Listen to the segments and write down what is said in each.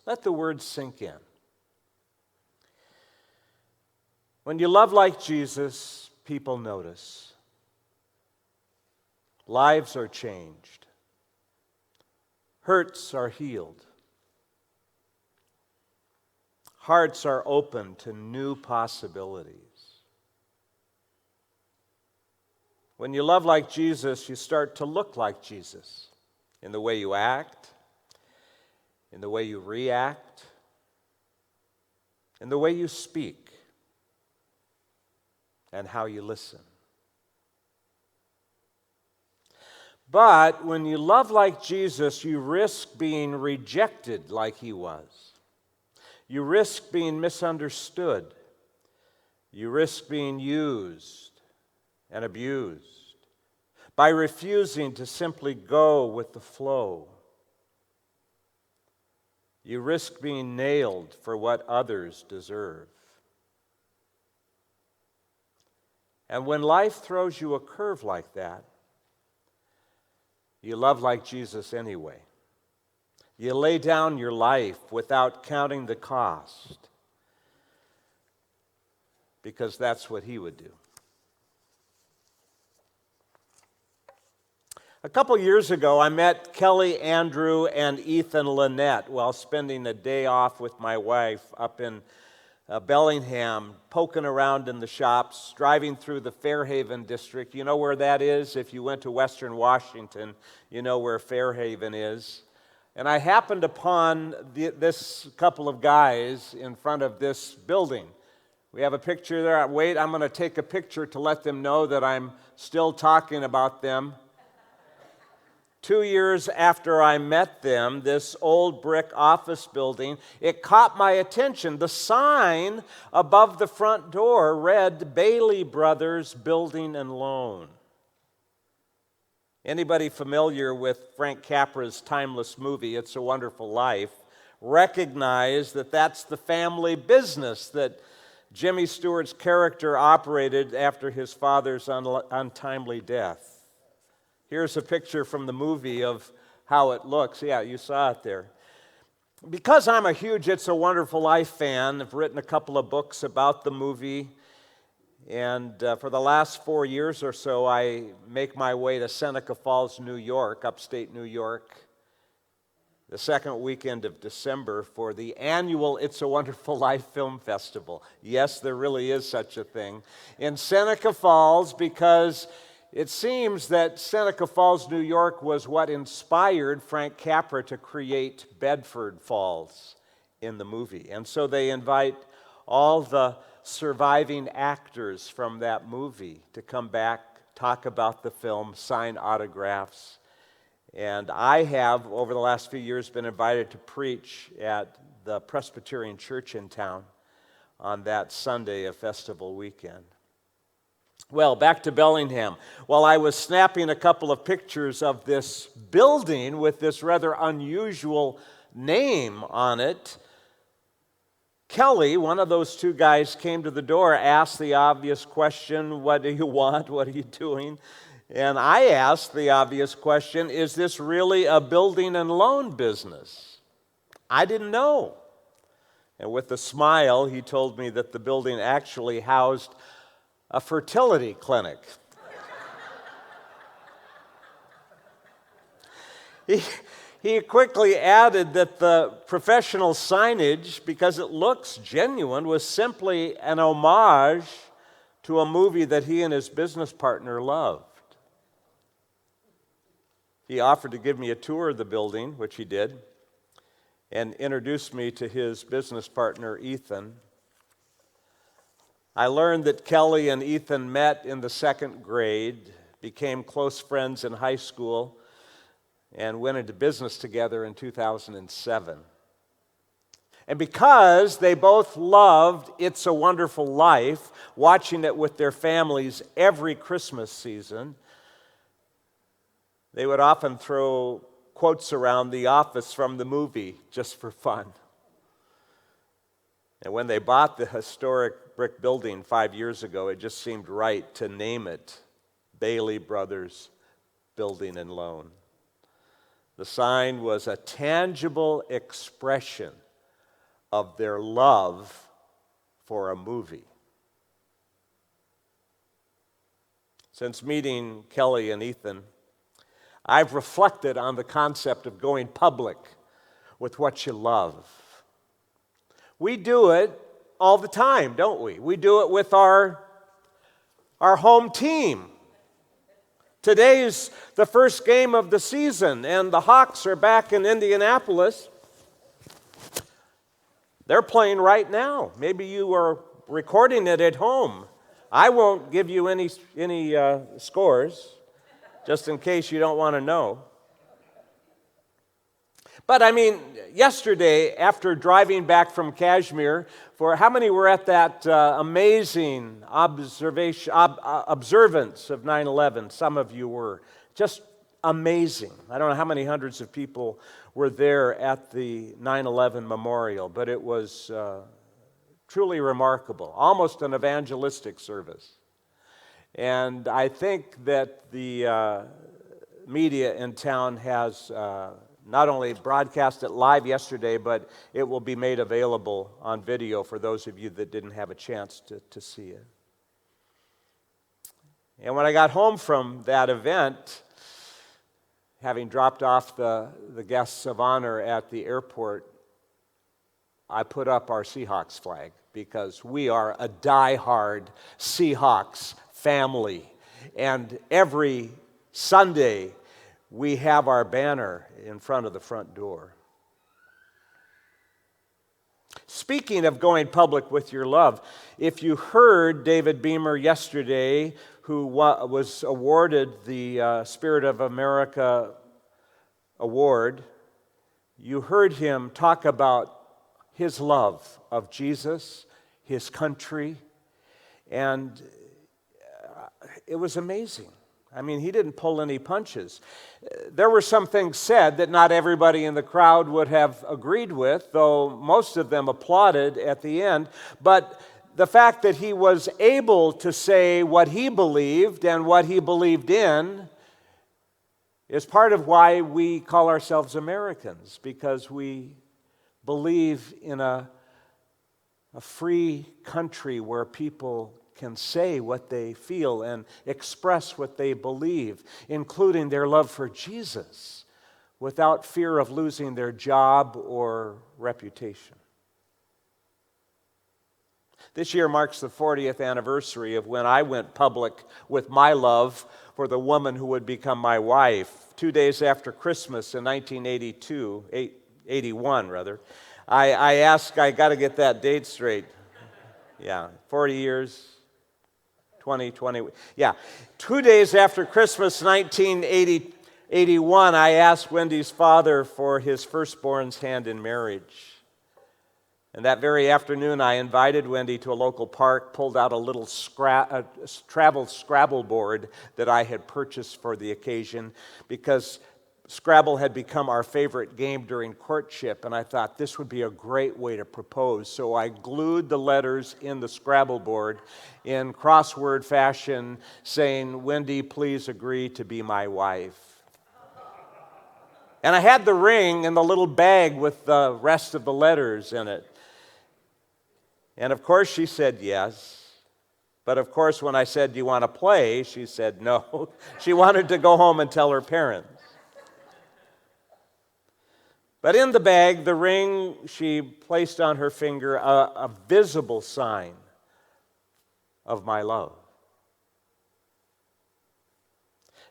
Let the words sink in. When you love like Jesus, people notice. Lives are changed. Hurts are healed. Hearts are open to new possibilities. When you love like Jesus, you start to look like Jesus in the way you act, in the way you react, in the way you speak, and how you listen. But when you love like Jesus, you risk being rejected like he was. You risk being misunderstood. You risk being used and abused by refusing to simply go with the flow. You risk being nailed for what others deserve. And when life throws you a curve like that, you love like Jesus anyway. You lay down your life without counting the cost, because that's what he would do. A couple years ago, I met Kelly, Andrew, and Ethan Lynette while spending a day off with my wife up in Bellingham, poking around in the shops, driving through the Fairhaven district. You know where that is? If you went to Western Washington, you know where Fairhaven is. And I happened upon this couple of guys in front of this building. We have a picture there. Wait, I'm going to take a picture to let them know that I'm still talking about them. 2 years after I met them, this old brick office building, it caught my attention. The sign above the front door read Bailey Brothers Building and Loan. Anybody familiar with Frank Capra's timeless movie, It's a Wonderful Life, recognize that that's the family business that Jimmy Stewart's character operated after his father's untimely death. Here's a picture from the movie of how it looks. Yeah, you saw it there. Because I'm a huge It's a Wonderful Life fan, I've written a couple of books about the movie. And for the last 4 years or so, I make my way to Seneca Falls, New York, upstate New York, the second weekend of December for the annual It's a Wonderful Life Film Festival. Yes, there really is such a thing. In Seneca Falls, because it seems that Seneca Falls, New York was what inspired Frank Capra to create Bedford Falls in the movie. And so they invite all the surviving actors from that movie to come back, talk about the film, sign autographs. And I have, over the last few years, been invited to preach at the Presbyterian Church in town on that Sunday of festival weekend. Well, back to Bellingham. While I was snapping a couple of pictures of this building with this rather unusual name on it, Kelly, one of those two guys, came to the door, asked the obvious question, what do you want? What are you doing? And I asked the obvious question, is this really a building and loan business? I didn't know. And with a smile, he told me that the building actually housed a fertility clinic. He quickly added that the professional signage, because it looks genuine, was simply an homage to a movie that he and his business partner loved. He offered to give me a tour of the building, which he did, and introduced me to his business partner, Ethan. I learned that Kelly and Ethan met in the second grade, became close friends in high school, and went into business together in 2007. And because they both loved It's a Wonderful Life, watching it with their families every Christmas season, they would often throw quotes around the office from the movie just for fun. And when they bought the historic brick building 5 years ago, it just seemed right to name it Bailey Brothers Building and Loan. The sign was a tangible expression of their love for a movie. Since meeting Kelly and Ethan, I've reflected on the concept of going public with what you love. We do it all the time, don't we? We do it with our home team. Today's the first game of the season, and the Hawks are back in Indianapolis. They're playing right now. Maybe you are recording it at home. I won't give you any scores, just in case you don't want to know. But I mean, yesterday, after driving back from Kashmir, for how many were at that amazing observance of 9/11? Some of you were. Just amazing. I don't know how many hundreds of people were there at the 9/11 memorial, but it was truly remarkable, almost an evangelistic service. And I think that the media in town has not only broadcast it live yesterday, but it will be made available on video for those of you that didn't have a chance to see it. And when I got home from that event, having dropped off the guests of honor at the airport, I put up our Seahawks flag because we are a die-hard Seahawks family. And every Sunday, we have our banner in front of the front door. Speaking of going public with your love, if you heard David Beamer yesterday, who was awarded the Spirit of America Award, you heard him talk about his love of Jesus, his country, and it was amazing. I mean, he didn't pull any punches. There were some things said that not everybody in the crowd would have agreed with, though most of them applauded at the end. But the fact that he was able to say what he believed and what he believed in is part of why we call ourselves Americans, because we believe in a free country where people can say what they feel and express what they believe, including their love for Jesus, without fear of losing their job or reputation. This year marks the 40th anniversary of when I went public with my love for the woman who would become my wife. 2 days after Christmas in 1981 rather, I asked, I got to get that date straight. Yeah, 40 years. 2020. Yeah. 2 days after Christmas 1981, I asked Wendy's father for his firstborn's hand in marriage. And that very afternoon, I invited Wendy to a local park, pulled out a little travel Scrabble board that I had purchased for the occasion, because Scrabble had become our favorite game during courtship, and I thought this would be a great way to propose. So I glued the letters in the Scrabble board in crossword fashion, saying, "Wendy, please agree to be my wife." And I had the ring in the little bag with the rest of the letters in it. And of course she said yes. But of course when I said, "Do you want to play?" she said no. She wanted to go home and tell her parents. But in the bag, the ring she placed on her finger, a visible sign of my love.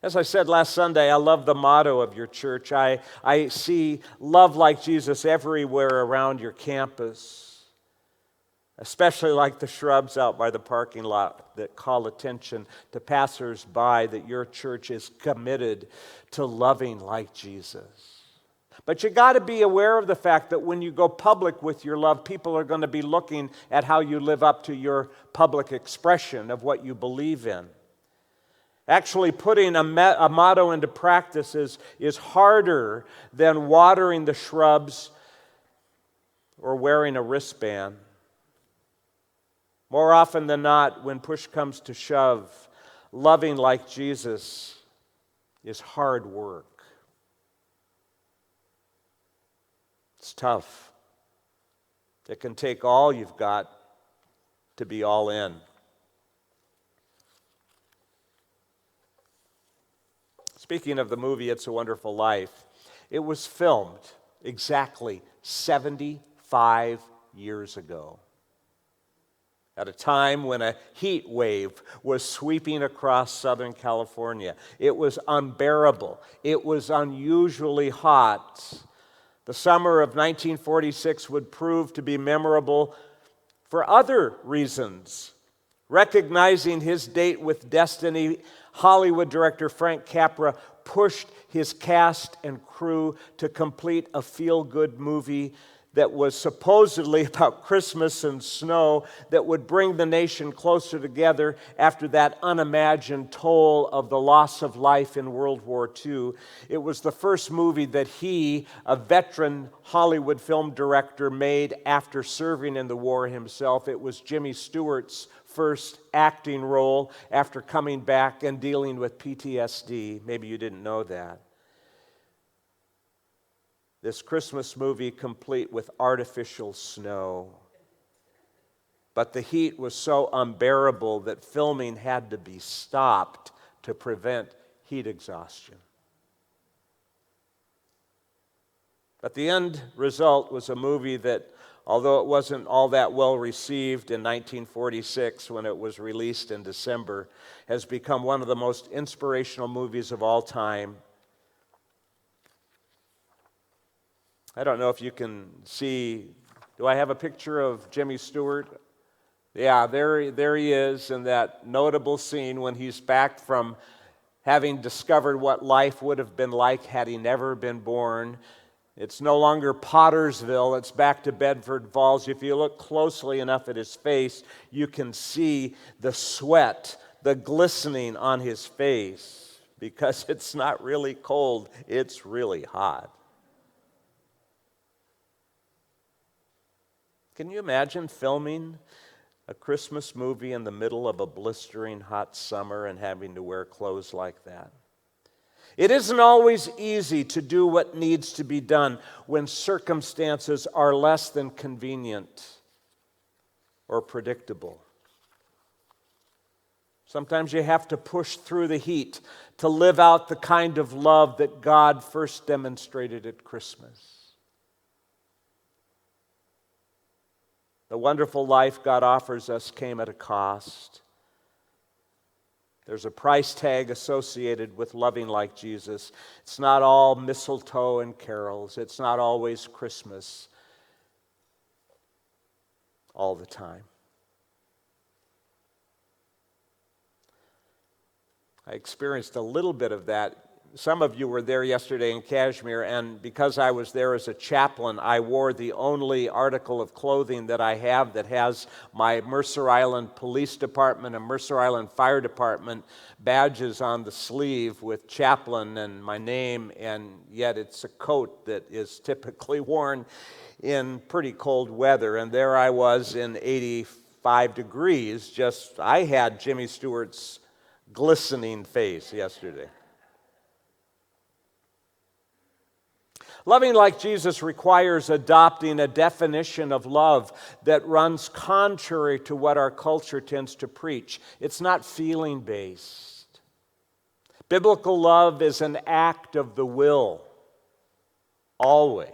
As I said last Sunday, I love the motto of your church. I see love like Jesus everywhere around your campus, especially like the shrubs out by the parking lot that call attention to passers-by that your church is committed to loving like Jesus. But you got to be aware of the fact that when you go public with your love, people are going to be looking at how you live up to your public expression of what you believe in. Actually, putting a motto into practice is harder than watering the shrubs or wearing a wristband. More often than not, when push comes to shove, loving like Jesus is hard work. It's tough. It can take all you've got to be all in. Speaking of the movie It's a Wonderful Life, it was filmed exactly 75 years ago, at a time when a heat wave was sweeping across Southern California. It was unbearable. It was unusually hot. The summer of 1946 would prove to be memorable for other reasons. Recognizing his date with destiny, Hollywood director Frank Capra pushed his cast and crew to complete a feel-good movie that was supposedly about Christmas and snow that would bring the nation closer together after that unimagined toll of the loss of life in World War II. It was the first movie that he, a veteran Hollywood film director, made after serving in the war himself. It was Jimmy Stewart's first acting role after coming back and dealing with PTSD. Maybe you didn't know that. This Christmas movie complete with artificial snow. But the heat was so unbearable that filming had to be stopped to prevent heat exhaustion. But the end result was a movie that, although it wasn't all that well received in 1946 when it was released in December, has become one of the most inspirational movies of all time. I don't know if you can see, do I have a picture of Jimmy Stewart? Yeah, there he is in that notable scene when he's back from having discovered what life would have been like had he never been born. It's no longer Pottersville, it's back to Bedford Falls. If you look closely enough at his face, you can see the sweat, the glistening on his face, because it's not really cold, it's really hot. Can you imagine filming a Christmas movie in the middle of a blistering hot summer and having to wear clothes like that? It isn't always easy to do what needs to be done when circumstances are less than convenient or predictable. Sometimes you have to push through the heat to live out the kind of love that God first demonstrated at Christmas. The wonderful life God offers us came at a cost. There's a price tag associated with loving like Jesus. It's not all mistletoe and carols. It's not always Christmas all the time. I experienced a little bit of that. Some of you were there yesterday in Kashmir, and because I was there as a chaplain, I wore the only article of clothing that I have that has my Mercer Island Police Department and Mercer Island Fire Department badges on the sleeve with chaplain and my name, and yet it's a coat that is typically worn in pretty cold weather. And there I was in 85 degrees, I had Jimmy Stewart's glistening face yesterday. Loving like Jesus requires adopting a definition of love that runs contrary to what our culture tends to preach. It's not feeling-based. Biblical love is an act of the will, always.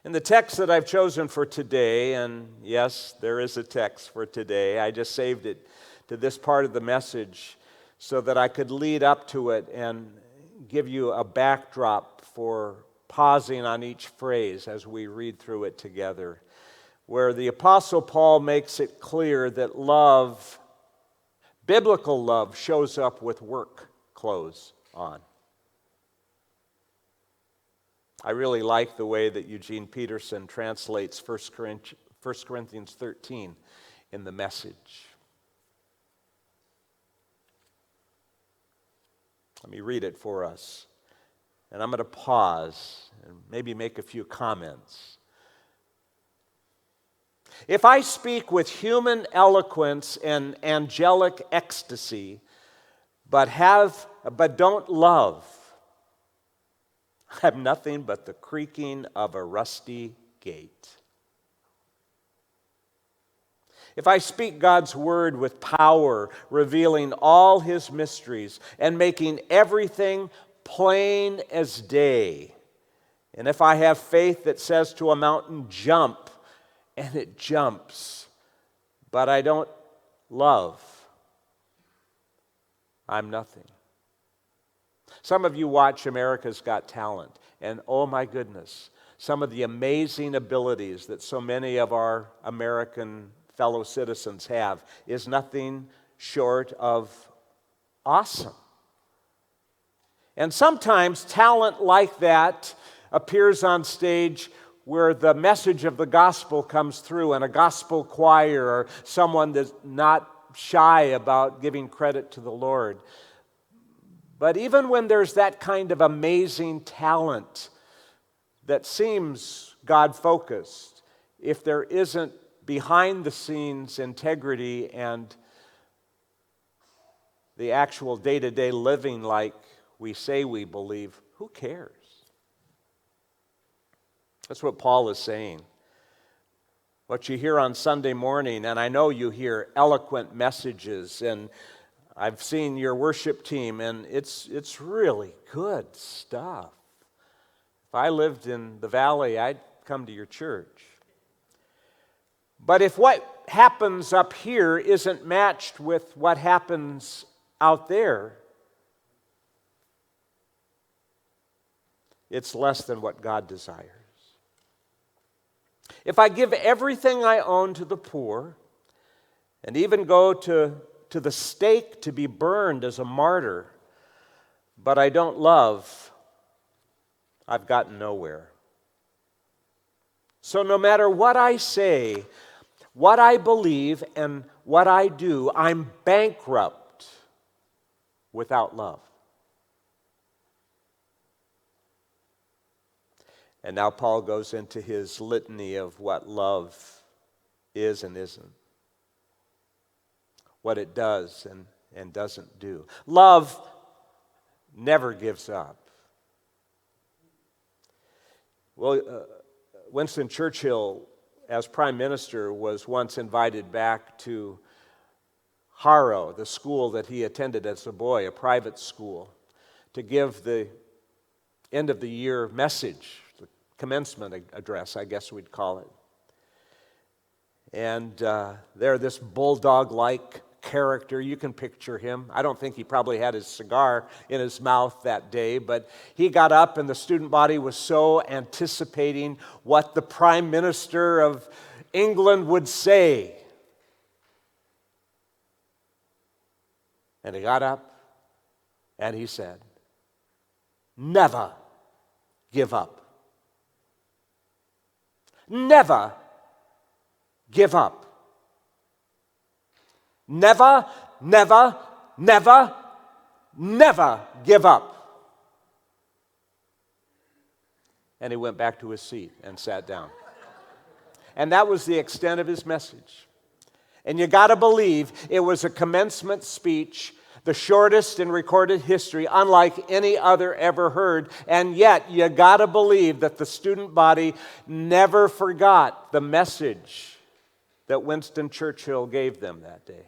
In the text that I've chosen for today, and yes, there is a text for today, I just saved it to this part of the message so that I could lead up to it and give you a backdrop for pausing on each phrase as we read through it together, where the Apostle Paul makes it clear that love, biblical love, shows up with work clothes on. I really like the way that Eugene Peterson translates 1 Corinthians 13 in the Message. Let me read it for us. And I'm going to pause and maybe make a few comments. If I speak with human eloquence and angelic ecstasy, but don't love, I'm nothing but the creaking of a rusty gate. If I speak God's word with power, revealing all his mysteries and making everything plain as day, and if I have faith that says to a mountain, jump, and it jumps, but I don't love, I'm nothing. Some of you watch America's Got Talent, and oh my goodness, some of the amazing abilities that so many of our American fellow citizens have is nothing short of awesome. And sometimes talent like that appears on stage where the message of the gospel comes through, and a gospel choir or someone that's not shy about giving credit to the Lord. But even when there's that kind of amazing talent that seems God-focused, if there isn't behind the scenes integrity and the actual day-to-day living like we say we believe, who cares? That's what Paul is saying. What you hear on Sunday morning, and I know you hear eloquent messages, and I've seen your worship team, and it's really good stuff. If I lived in the valley, I'd come to your church. But if what happens up here isn't matched with what happens out there, it's less than what God desires. If I give everything I own to the poor, and even go to the stake to be burned as a martyr, but I don't love, I've gotten nowhere. So no matter what I say, what I believe, and what I do, I'm bankrupt without love. And now Paul goes into his litany of what love is and isn't, what it does and doesn't do. Love never gives up. Well, Winston Churchill, as Prime Minister, was once invited back to Harrow, the school that he attended as a boy, a private school, to give the end of the year message, the commencement address, I guess we'd call it. And there, this bulldog-like character, you can picture him. I don't think he probably had his cigar in his mouth that day, but he got up and the student body was so anticipating what the Prime Minister of England would say. And he got up and he said, "Never give up. Never give up. Never, never, never, never give up." And he went back to his seat and sat down. And that was the extent of his message. And you got to believe it was a commencement speech, the shortest in recorded history, unlike any other ever heard. And yet, you got to believe that the student body never forgot the message that Winston Churchill gave them that day.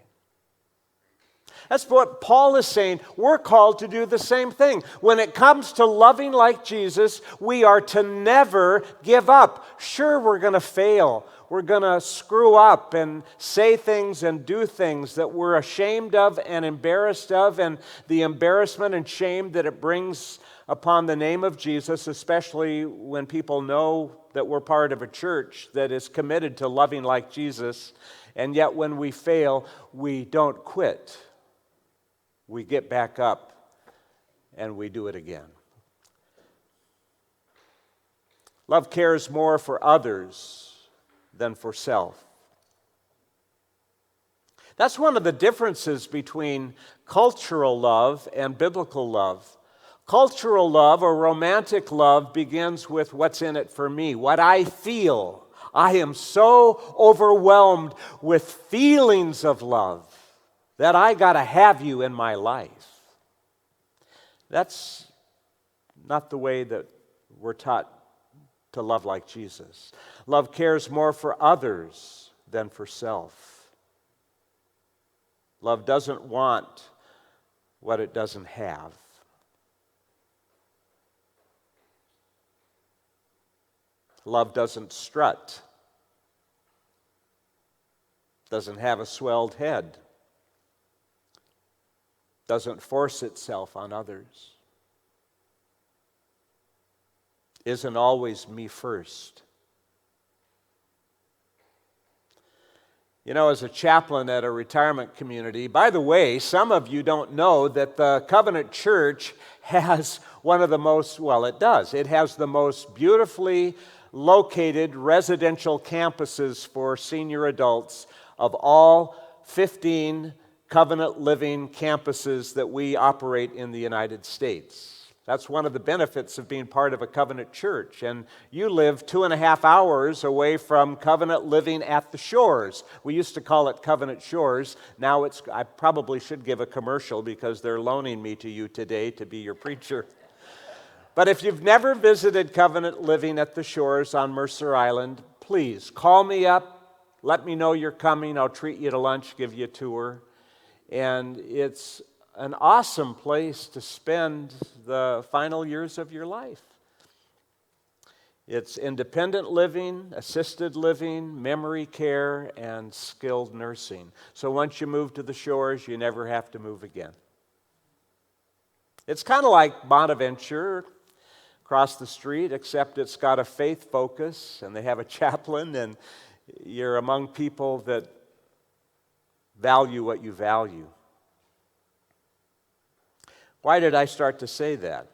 That's what Paul is saying. We're called to do the same thing. When it comes to loving like Jesus, we are to never give up. Sure, we're going to fail. We're going to screw up and say things and do things that we're ashamed of and embarrassed of, and the embarrassment and shame that it brings upon the name of Jesus, especially when people know that we're part of a church that is committed to loving like Jesus, and yet when we fail, we don't quit. We get back up and we do it again. Love cares more for others than for self. That's one of the differences between cultural love and biblical love. Cultural love or romantic love begins with what's in it for me, what I feel. I am so overwhelmed with feelings of love that I got to have you in my life. That's not the way that we're taught to love like Jesus. Love cares more for others than for self. Love doesn't want what it doesn't have. Love doesn't strut, doesn't have a swelled head, doesn't force itself on others, isn't always me first. You know, as a chaplain at a retirement community, by the way, some of you don't know that the Covenant Church has one of the most, well, it does. It has the most beautifully located residential campuses for senior adults of all 15 Covenant Living campuses that we operate in the United States. That's one of the benefits of being part of a Covenant Church. And you live 2.5 hours away from Covenant Living at the Shores. We used to call it Covenant Shores. Now I probably should give a commercial because they're loaning me to you today to be your preacher. But if you've never visited Covenant Living at the Shores on Mercer Island, please call me up. Let me know you're coming. I'll treat you to lunch, give you a tour. And it's an awesome place to spend the final years of your life. It's independent living, assisted living, memory care, and skilled nursing. So once you move to the Shores, you never have to move again. It's kind of like Bonaventure across the street, except it's got a faith focus, and they have a chaplain, and you're among people that value what you value. Why did I start to say that?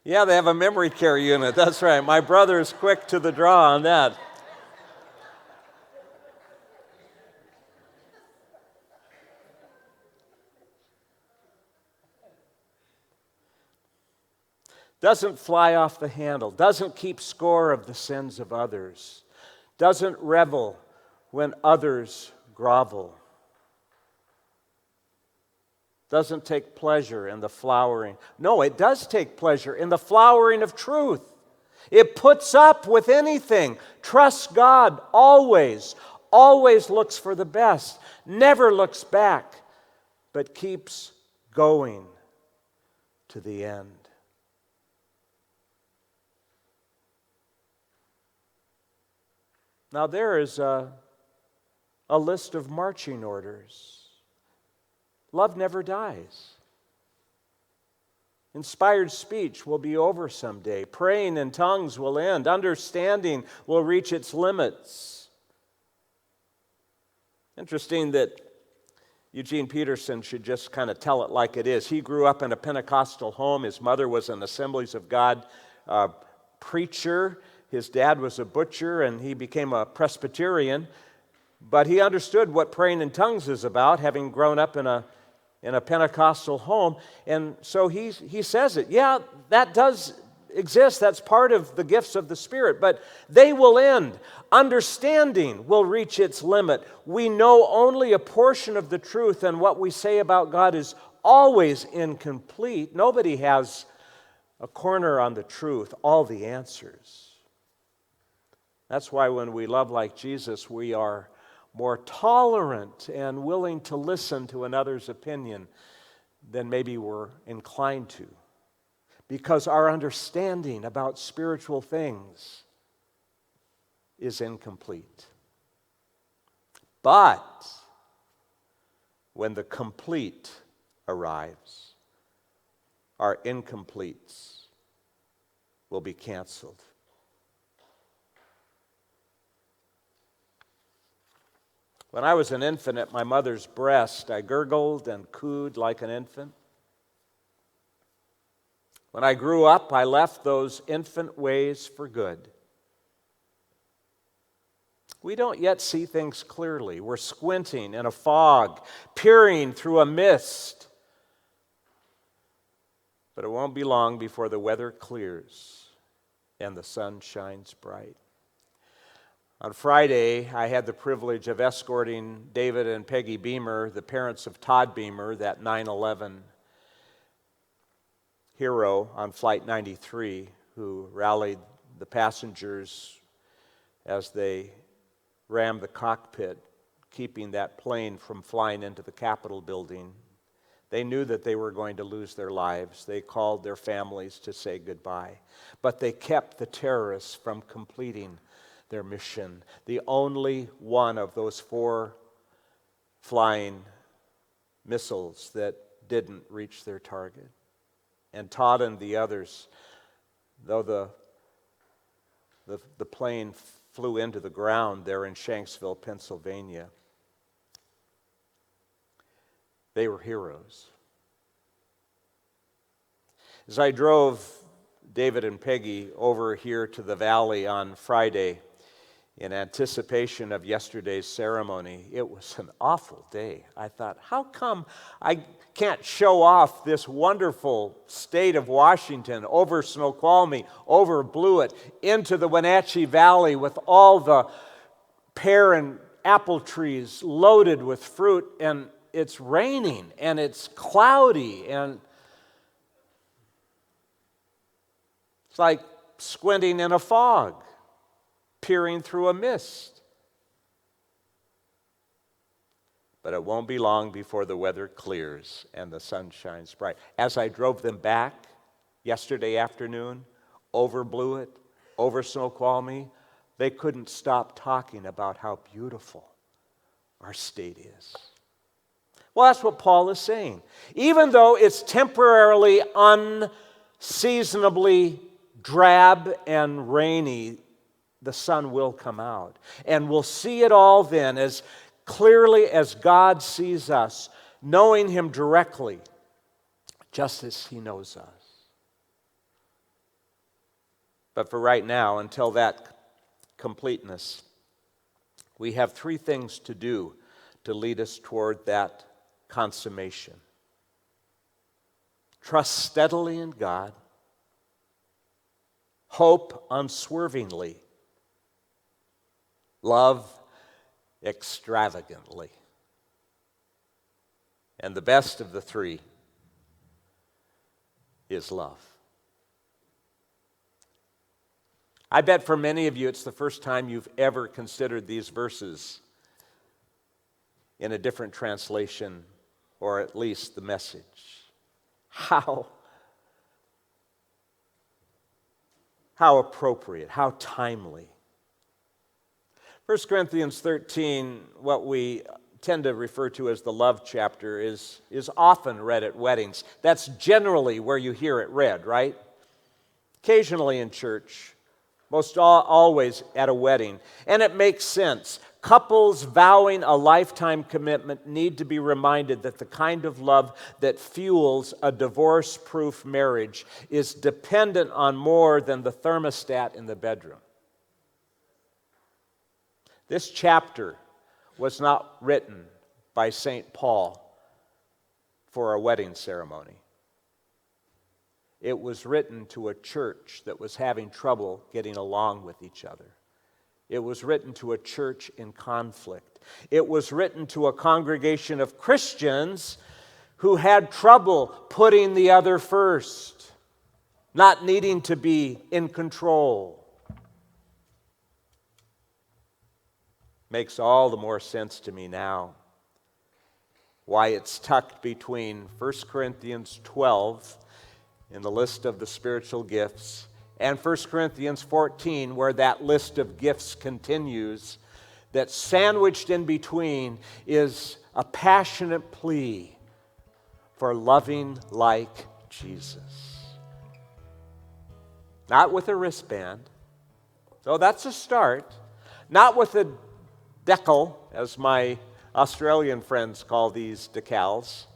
Yeah, they have a memory care unit. That's right. My brother is quick to the draw on that. Doesn't fly off the handle, doesn't keep score of the sins of others, doesn't revel when others grovel, doesn't take pleasure in the flowering. No, it does take pleasure in the flowering of truth. It puts up with anything, trusts God always, always looks for the best, never looks back, but keeps going to the end. Now there is a list of marching orders. Love never dies. Inspired speech will be over someday. Praying in tongues will end. Understanding will reach its limits. Interesting that Eugene Peterson should just kind of tell it like it is. He grew up in a Pentecostal home. His mother was an Assemblies of God preacher. His dad was a butcher, and he became a Presbyterian. But he understood what praying in tongues is about, having grown up in a Pentecostal home. And so he says it. Yeah, that does exist. That's part of the gifts of the Spirit. But they will end. Understanding will reach its limit. We know only a portion of the truth, and what we say about God is always incomplete. Nobody has a corner on the truth, all the answers. That's why when we love like Jesus, we are more tolerant and willing to listen to another's opinion than maybe we're inclined to, because our understanding about spiritual things is incomplete. But when the complete arrives, our incompletes will be canceled. When I was an infant at my mother's breast, I gurgled and cooed like an infant. When I grew up, I left those infant ways for good. We don't yet see things clearly. We're squinting in a fog, peering through a mist. But it won't be long before the weather clears and the sun shines bright. On Friday, I had the privilege of escorting David and Peggy Beamer, the parents of Todd Beamer, that 9/11 hero on Flight 93, who rallied the passengers as they rammed the cockpit, keeping that plane from flying into the Capitol building. They knew that they were going to lose their lives. They called their families to say goodbye. But they kept the terrorists from completing their mission. The only one of those 4 flying missiles that didn't reach their target. And Todd and the others, though the plane flew into the ground there in Shanksville, Pennsylvania, they were heroes. As I drove David and Peggy over here to the valley on Friday in anticipation of yesterday's ceremony, it was an awful day. I thought, how come I can't show off this wonderful state of Washington over Snoqualmie, over Blewett, into the Wenatchee Valley with all the pear and apple trees loaded with fruit, and it's raining and it's cloudy and it's like squinting in a fog, peering through a mist. But it won't be long before the weather clears and the sun shines bright. As I drove them back yesterday afternoon, over Blewett, over Snoqualmie, they couldn't stop talking about how beautiful our state is. Well, that's what Paul is saying. Even though it's temporarily unseasonably drab and rainy, the sun will come out. And we'll see it all then as clearly as God sees us, knowing Him directly, just as He knows us. But for right now, until that completeness, we have 3 things to do to lead us toward that consummation. Trust steadily in God, hope unswervingly, love extravagantly. And the best of the 3 is love. I bet for many of you it's the first time you've ever considered these verses in a different translation, or at least the message. How appropriate, how timely. 1 Corinthians 13, what we tend to refer to as the love chapter, is often read at weddings. That's generally where you hear it read, right? Occasionally in church, most always at a wedding. And it makes sense. Couples vowing a lifetime commitment need to be reminded that the kind of love that fuels a divorce-proof marriage is dependent on more than the thermostat in the bedroom. This chapter was not written by St. Paul for a wedding ceremony. It was written to a church that was having trouble getting along with each other. It was written to a church in conflict. It was written to a congregation of Christians who had trouble putting the other first, not needing to be in control. Makes all the more sense to me now why it's tucked between 1 Corinthians 12 in the list of the spiritual gifts and 1 Corinthians 14, where that list of gifts continues, that sandwiched in between is a passionate plea for loving like Jesus. Not with a wristband, though that's a start. Not with a decal, as my Australian friends call these decals.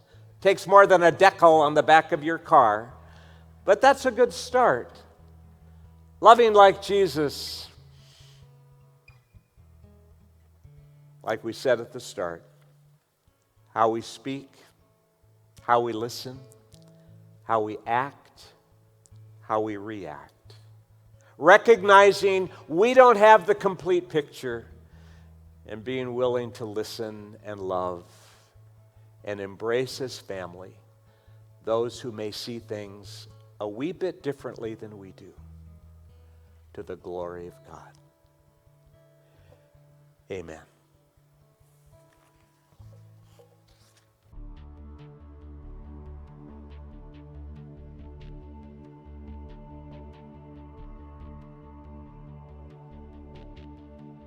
Takes more than a decal on the back of your car, but that's a good start. Loving like Jesus, like we said at the start, how we speak, how we listen, how we act, how we react. recognizing we don't have the complete picture, and being willing to listen and love and embrace as family those who may see things a wee bit differently than we do, to the glory of God. Amen.